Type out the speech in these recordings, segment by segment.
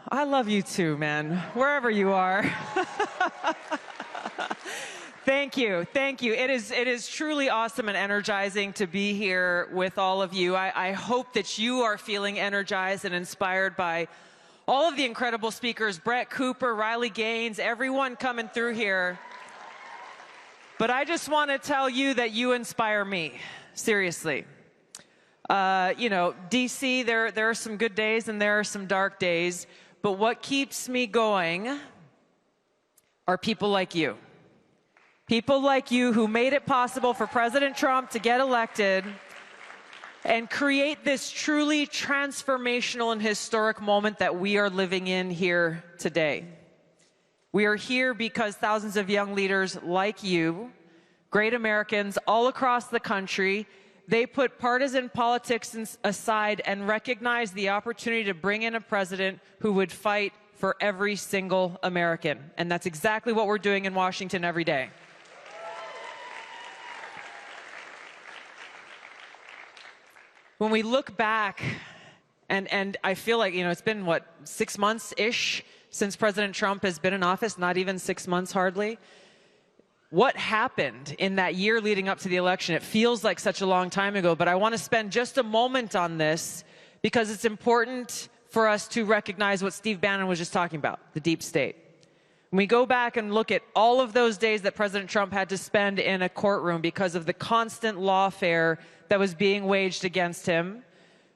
I love you too, man, wherever you are. Thank you. Thank you. It is truly awesome and energizing to be here with all of you. I hope that you are feeling energized and inspired by all of the incredible speakers, Brett Cooper, Riley Gaines, everyone coming through here. But I just want to tell you that you inspire me, seriously. You know, DC, there are some good days and there are some dark days, but what keeps me going are people like you. People like you who made it possible for President Trump to get elected and create this truly transformational and historic moment that we are living in here today. We are here because thousands of young leaders like you, great Americans all across the country, they put partisan politics aside and recognize the opportunity to bring in a president who would fight for every single American. And that's exactly what we're doing in Washington every day. When we look back, and I feel like, you know, it's been, what, 6 months-ish since President Trump has been in office, not even 6 months hardly. What happened in that year leading up to the election? It feels like such a long time ago, but I want to spend just a moment on this because it's important for us to recognize what Steve Bannon was just talking about, the deep state. When we go back and look at all of those days that President Trump had to spend in a courtroom because of the constant lawfare that was being waged against him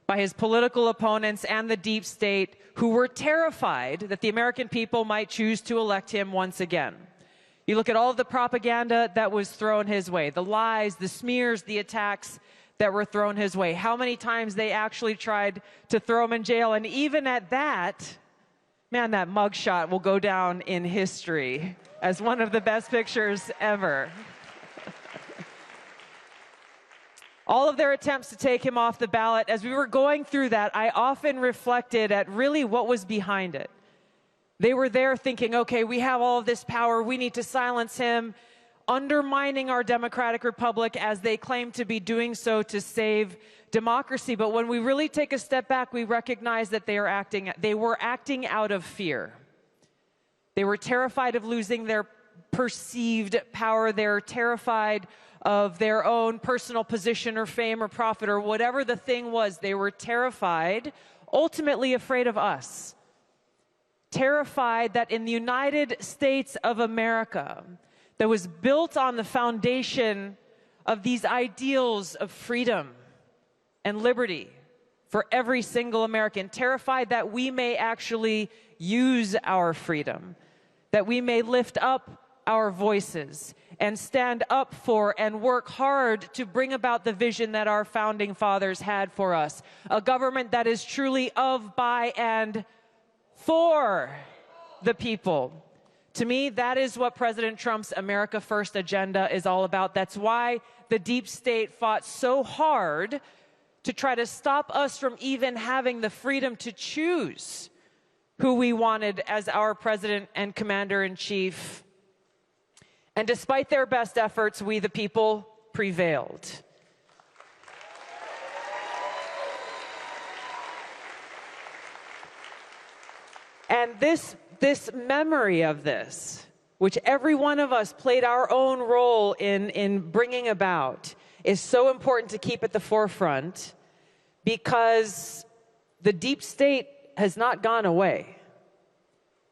by his political opponents and the deep state, who were terrified that the American people might choose to elect him once again. You look at all of the propaganda that was thrown his way, the lies, the smears, the attacks that were thrown his way, how many times they actually tried to throw him in jail. And even at that, man, that mugshot will go down in history as one of the best pictures ever. All of their attempts to take him off the ballot, as we were going through that, I often reflected at really what was behind it. They were there thinking, okay, we have all of this power, we need to silence him, undermining our democratic republic as they claim to be doing so to save democracy. But when we really take a step back, we recognize that they were acting out of fear. They were terrified of losing their perceived power. They're terrified of their own personal position or fame or profit or whatever the thing was. They were terrified, ultimately afraid of us. Terrified that in the United States of America, that was built on the foundation of these ideals of freedom and liberty for every single American, terrified that we may actually use our freedom, that we may lift up our voices and stand up for and work hard to bring about the vision that our founding fathers had for us, a government that is truly of, by, and for the people. To me, that is what President Trump's America First agenda is all about. That's why the deep state fought so hard to try to stop us from even having the freedom to choose who we wanted as our president and commander-in-chief. And despite their best efforts, we, the people, prevailed. And this memory of this, which every one of us played our own role in bringing about, is so important to keep at the forefront because the deep state has not gone away.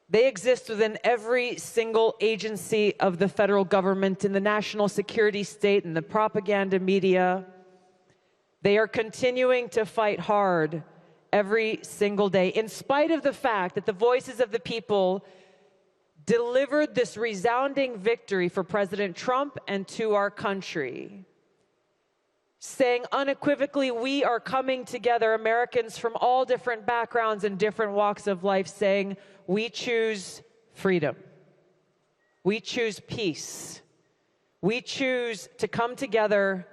They exist within every single agency of the federal government, in the national security state, in the propaganda media. They are continuing to fight hard every single day, in spite of the fact that the voices of the people delivered this resounding victory for President Trump and to our country, saying unequivocally, we are coming together, Americans from all different backgrounds and different walks of life, saying we choose freedom. We choose peace. We choose to come together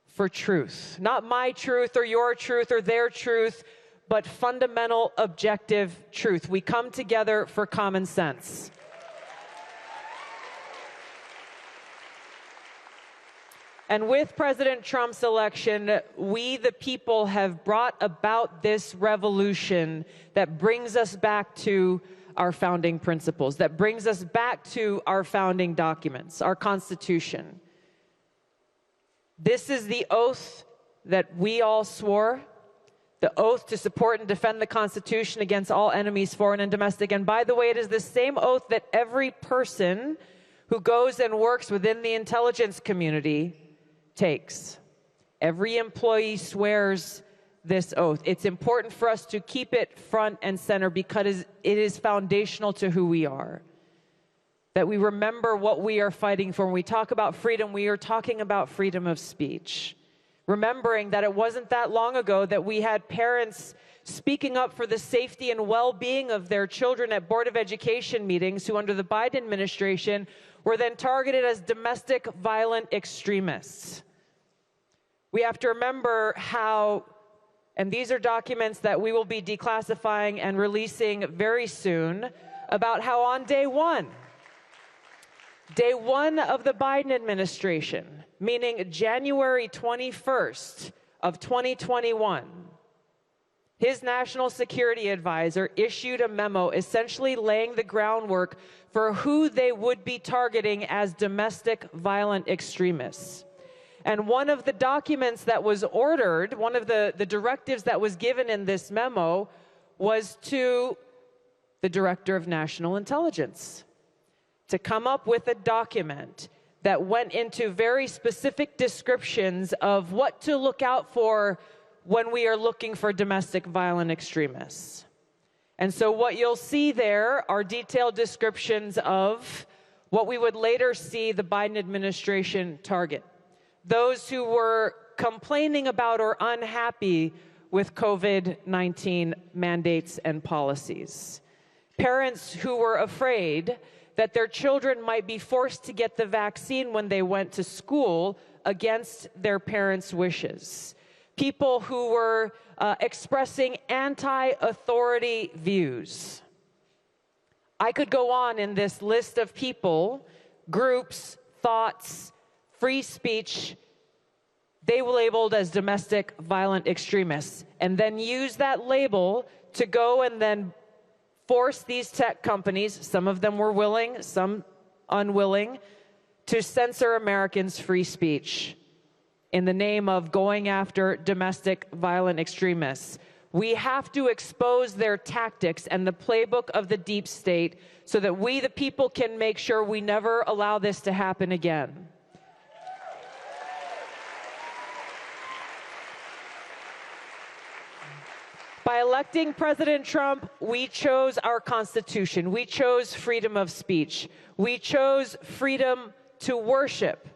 for truth. Not my truth or your truth or their truth, but fundamental, objective truth. We come together for common sense. And with President Trump's election, we, the people, have brought about this revolution that brings us back to our founding principles, that brings us back to our founding documents, our Constitution. This is the oath that we all swore, the oath to support and defend the Constitution against all enemies, foreign and domestic. And by the way, it is the same oath that every person who goes and works within the intelligence community takes. Every employee swears this oath. It's important for us to keep it front and center because it is foundational to who we are. That we remember what we are fighting for. When we talk about freedom, we are talking about freedom of speech. Remembering that it wasn't that long ago that we had parents speaking up for the safety and well-being of their children at Board of Education meetings who, under the Biden administration, were then targeted as domestic violent extremists. We have to remember how, and these are documents that we will be declassifying and releasing very soon, about how on day one of the Biden administration, meaning January 21st of 2021, his national security advisor issued a memo essentially laying the groundwork for who they would be targeting as domestic violent extremists. And one of the documents that was ordered, one of the directives that was given in this memo was to the Director of National Intelligence to come up with a document that went into very specific descriptions of what to look out for when we are looking for domestic violent extremists. And so what you'll see there are detailed descriptions of what we would later see the Biden administration target. Those who were complaining about or unhappy with COVID-19 mandates and policies. Parents who were afraid that their children might be forced to get the vaccine when they went to school against their parents' wishes. People who were expressing anti-authority views. I could go on in this list of people, groups, thoughts, free speech, they were labeled as domestic violent extremists, and then use that label to go and then force these tech companies, some of them were willing, some unwilling, to censor Americans' free speech in the name of going after domestic violent extremists. We have to expose their tactics and the playbook of the deep state so that we, the people, can make sure we never allow this to happen again. By electing President Trump, we chose our Constitution. We chose freedom of speech. We chose freedom to worship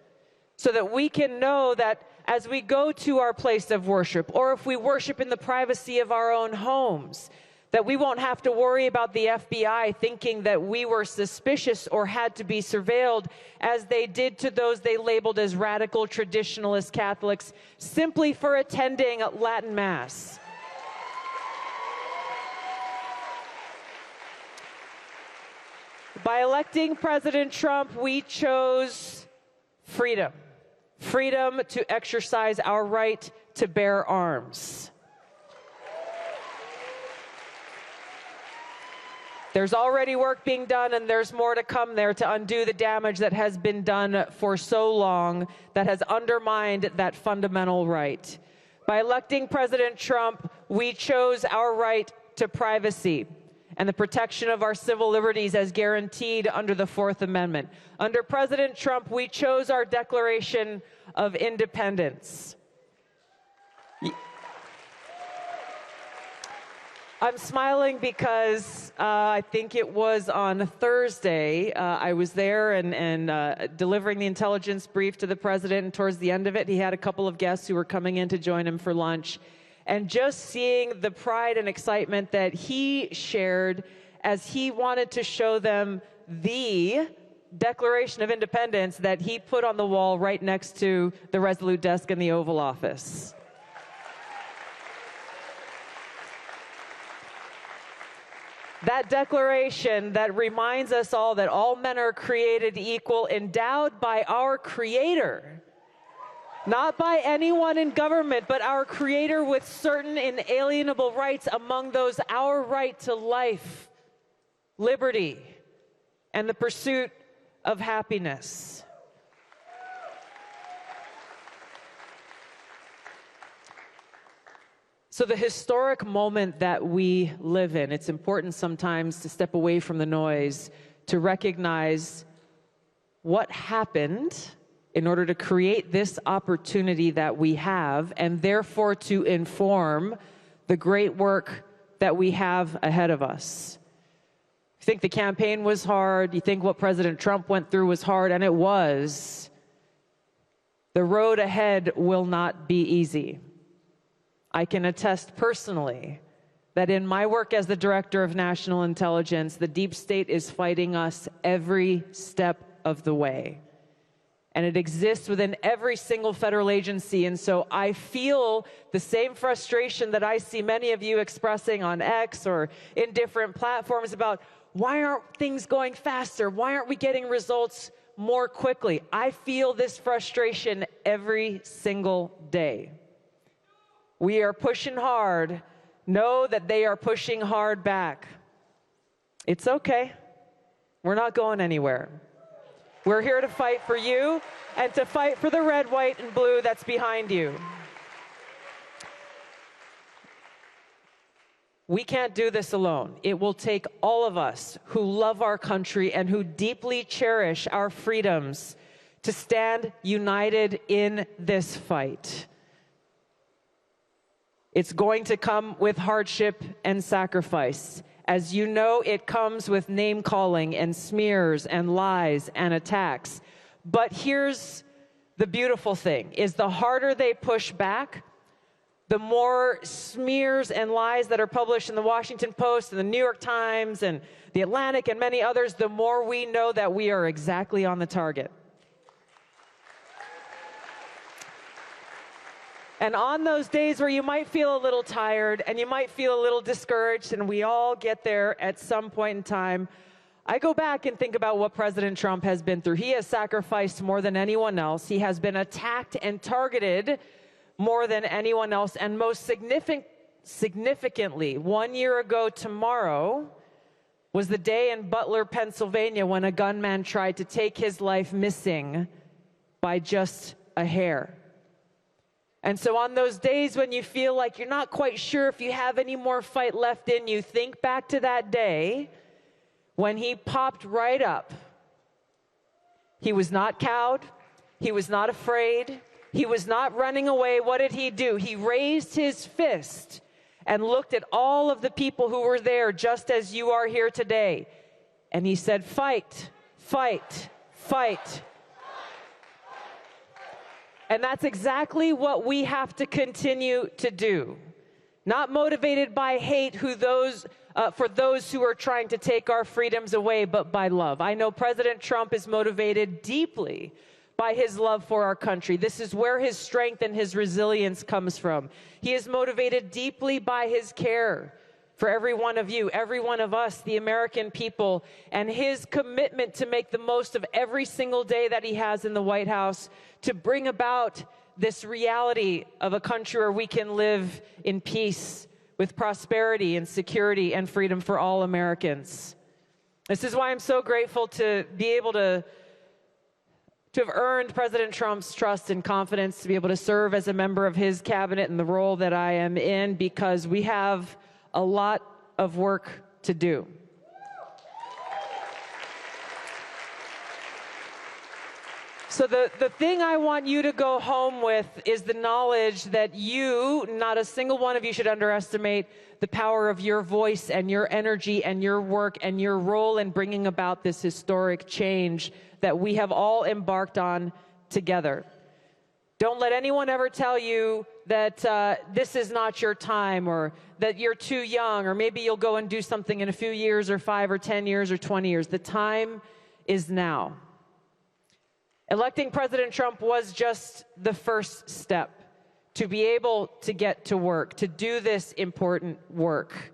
so that we can know that as we go to our place of worship, or if we worship in the privacy of our own homes, that we won't have to worry about the FBI thinking that we were suspicious or had to be surveilled as they did to those they labeled as radical traditionalist Catholics simply for attending Latin Mass. By electing President Trump, we chose freedom. Freedom to exercise our right to bear arms. There's already work being done, and there's more to come there to undo the damage that has been done for so long that has undermined that fundamental right. By electing President Trump, we chose our right to privacy and the protection of our civil liberties as guaranteed under the Fourth Amendment. Under President Trump, we chose our Declaration of Independence. I'm smiling because I think it was on Thursday, I was there and delivering the intelligence brief to the president, and towards the end of it, he had a couple of guests who were coming in to join him for lunch. And just seeing the pride and excitement that he shared as he wanted to show them the Declaration of Independence that he put on the wall right next to the Resolute desk in the Oval Office. That declaration that reminds us all that all men are created equal, endowed by our Creator Not by anyone in government, but our Creator with certain inalienable rights, among those our right to life, liberty, and the pursuit of happiness. So the historic moment that we live in, it's important sometimes to step away from the noise, to recognize what happened in order to create this opportunity that we have, and therefore to inform the great work that we have ahead of us. You think the campaign was hard, you think what President Trump went through was hard, and it was. The road ahead will not be easy. I can attest personally that in my work as the Director of National Intelligence, the deep state is fighting us every step of the way. And it exists within every single federal agency. And so I feel the same frustration that I see many of you expressing on X or in different platforms about why aren't things going faster? Why aren't we getting results more quickly? I feel this frustration every single day. We are pushing hard. Know that they are pushing hard back. It's okay. We're not going anywhere. We're here to fight for you and to fight for the red, white, and blue that's behind you. We can't do this alone. It will take all of us who love our country and who deeply cherish our freedoms to stand united in this fight. It's going to come with hardship and sacrifice. As you know, it comes with name-calling and smears and lies and attacks. But here's the beautiful thing, is the harder they push back, the more smears and lies that are published in the Washington Post and the New York Times and the Atlantic and many others, the more we know that we are exactly on the target. And on those days where you might feel a little tired and you might feel a little discouraged, and we all get there at some point in time, I go back and think about what President Trump has been through. He has sacrificed more than anyone else. He has been attacked and targeted more than anyone else. And most significantly, 1 year ago tomorrow was the day in Butler, Pennsylvania, when a gunman tried to take his life missing by just a hair. And so on those days when you feel like you're not quite sure if you have any more fight left in you, think back to that day when he popped right up. He was not cowed. He was not afraid. He was not running away. What did he do? He raised his fist and looked at all of the people who were there, just as you are here today. And he said, fight, fight, fight. And that's exactly what we have to continue to do. Not motivated by hate for those who are trying to take our freedoms away, but by love. I know President Trump is motivated deeply by his love for our country. This is where his strength and his resilience comes from. He is motivated deeply by his care for every one of you, every one of us, the American people, and his commitment to make the most of every single day that he has in the White House to bring about this reality of a country where we can live in peace with prosperity and security and freedom for all Americans. This is why I'm so grateful to be able to have earned President Trump's trust and confidence, to be able to serve as a member of his cabinet in the role that I am in, because we have a lot of work to do. So the thing I want you to go home with is the knowledge that you, not a single one of you, should underestimate the power of your voice and your energy and your work and your role in bringing about this historic change that we have all embarked on together. Don't let anyone ever tell you that this is not your time, or that you're too young, or maybe you'll go and do something in a few years or 5 or 10 years or 20 years. The time is now. Electing President Trump was just the first step to be able to get to work, to do this important work.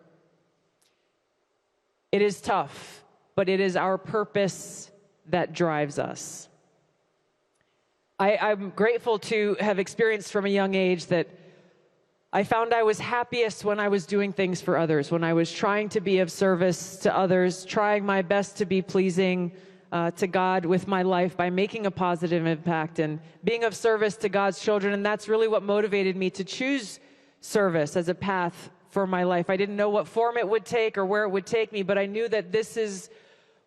It is tough, but it is our purpose that drives us. I'm grateful to have experienced from a young age that I found I was happiest when I was doing things for others, when I was trying to be of service to others, trying my best to be pleasing to God with my life by making a positive impact and being of service to God's children. And that's really what motivated me to choose service as a path for my life. I didn't know what form it would take or where it would take me, but I knew that this is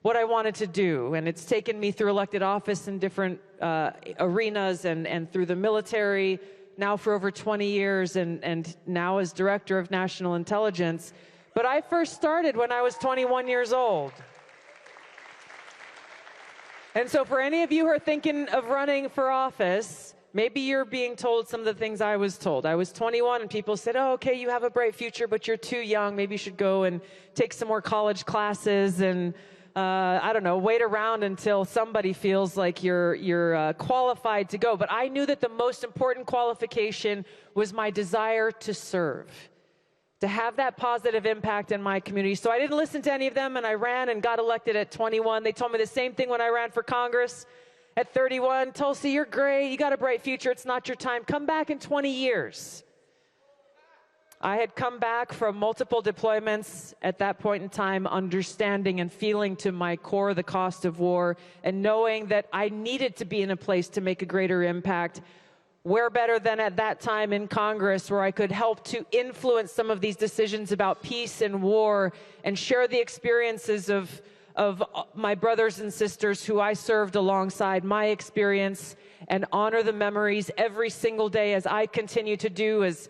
what I wanted to do. And it's taken me through elected office in different arenas and through the military, now for over 20 years, and now as Director of National Intelligence. But I first started when I was 21 years old. And so for any of you who are thinking of running for office, maybe you're being told some of the things I was told. I was 21 and people said, oh, okay, you have a bright future, but you're too young. Maybe you should go and take some more college classes and, I don't know, wait around until somebody feels like you're qualified to go. But I knew that the most important qualification was my desire to serve, to have that positive impact in my community. So I didn't listen to any of them, and I ran and got elected at 21. They told me the same thing when I ran for Congress at 31. Tulsi, you're great. You got a bright future. It's not your time. Come back in 20 years. I had come back from multiple deployments at that point in time, understanding and feeling to my core the cost of war and knowing that I needed to be in a place to make a greater impact. Where better than at that time in Congress, where I could help to influence some of these decisions about peace and war and share the experiences of my brothers and sisters who I served alongside, my experience, and honor the memories every single day as I continue to do, as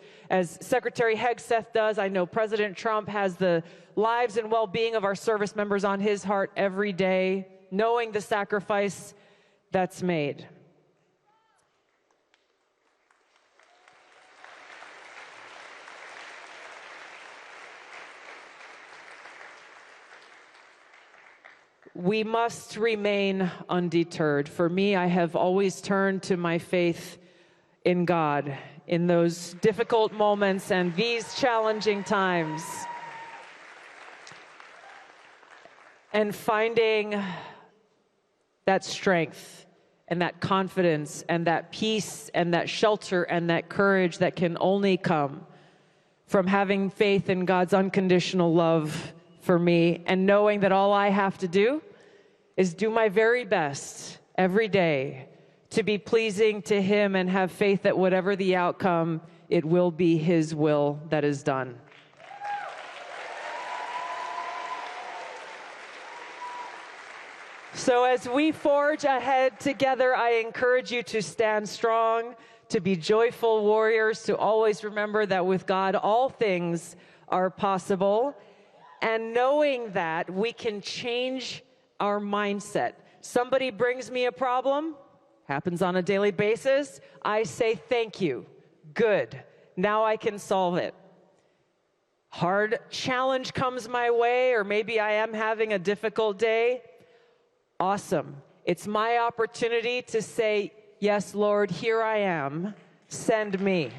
Secretary Hegseth does. I know President Trump has the lives and well-being of our service members on his heart every day, knowing the sacrifice that's made. We must remain undeterred. For me, I have always turned to my faith in God in those difficult moments and these challenging times. And finding that strength and that confidence and that peace and that shelter and that courage that can only come from having faith in God's unconditional love for me, and knowing that all I have to do is do my very best every day to be pleasing to Him and have faith that whatever the outcome, it will be His will that is done. So as we forge ahead together, I encourage you to stand strong, to be joyful warriors, to always remember that with God all things are possible. And knowing that we can change our mindset. Somebody brings me a problem, happens on a daily basis. I say, thank you, good, now I can solve it. Hard challenge comes my way, or maybe I am having a difficult day. Awesome. It's my opportunity to say, yes, Lord, here I am, send me.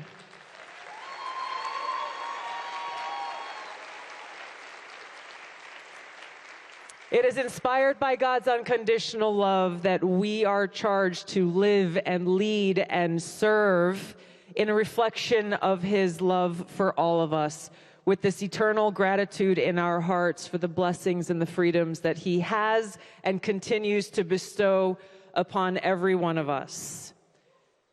It is inspired by God's unconditional love that we are charged to live and lead and serve in a reflection of His love for all of us, with this eternal gratitude in our hearts for the blessings and the freedoms that He has and continues to bestow upon every one of us.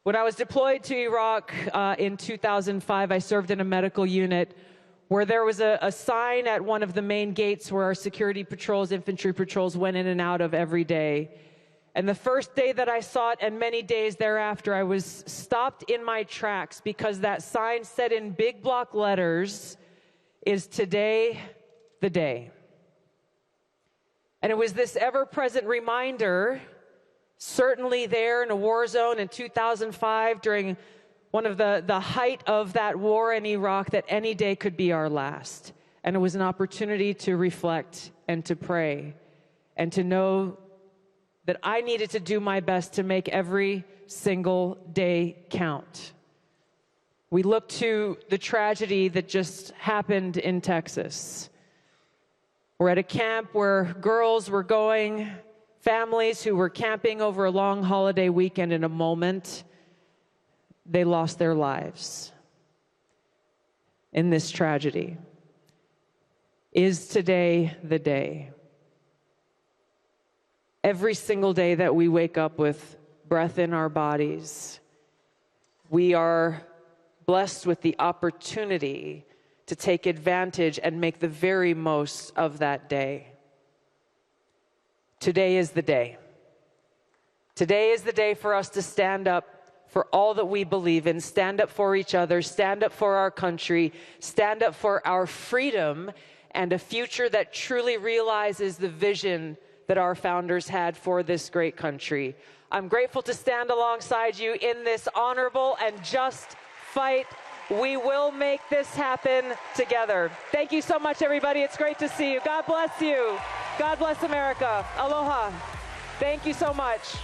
When I was deployed to Iraq in 2005, I served in a medical unit where there was a sign at one of the main gates where our security patrols, infantry patrols went in and out of every day. And the first day that I saw it, and many days thereafter, I was stopped in my tracks because that sign said in big block letters, "Is today the day?" And it was this ever-present reminder, certainly there in a war zone in 2005 during one of the height of that war in Iraq, that any day could be our last. And it was an opportunity to reflect and to pray and to know that I needed to do my best to make every single day count. We look to the tragedy that just happened in Texas. We're at a camp where girls were going families who were camping over a long holiday weekend. In a moment, they lost their lives in this tragedy. Is today the day? Every single day that we wake up with breath in our bodies, we are blessed with the opportunity to take advantage and make the very most of that day. Today is the day. Today is the day for us to stand up for all that we believe in, stand up for each other, stand up for our country, stand up for our freedom and a future that truly realizes the vision that our founders had for this great country. I'm grateful to stand alongside you in this honorable and just fight. We will make this happen together. Thank you so much, everybody. It's great to see you. God bless you. God bless America. Aloha. Thank you so much.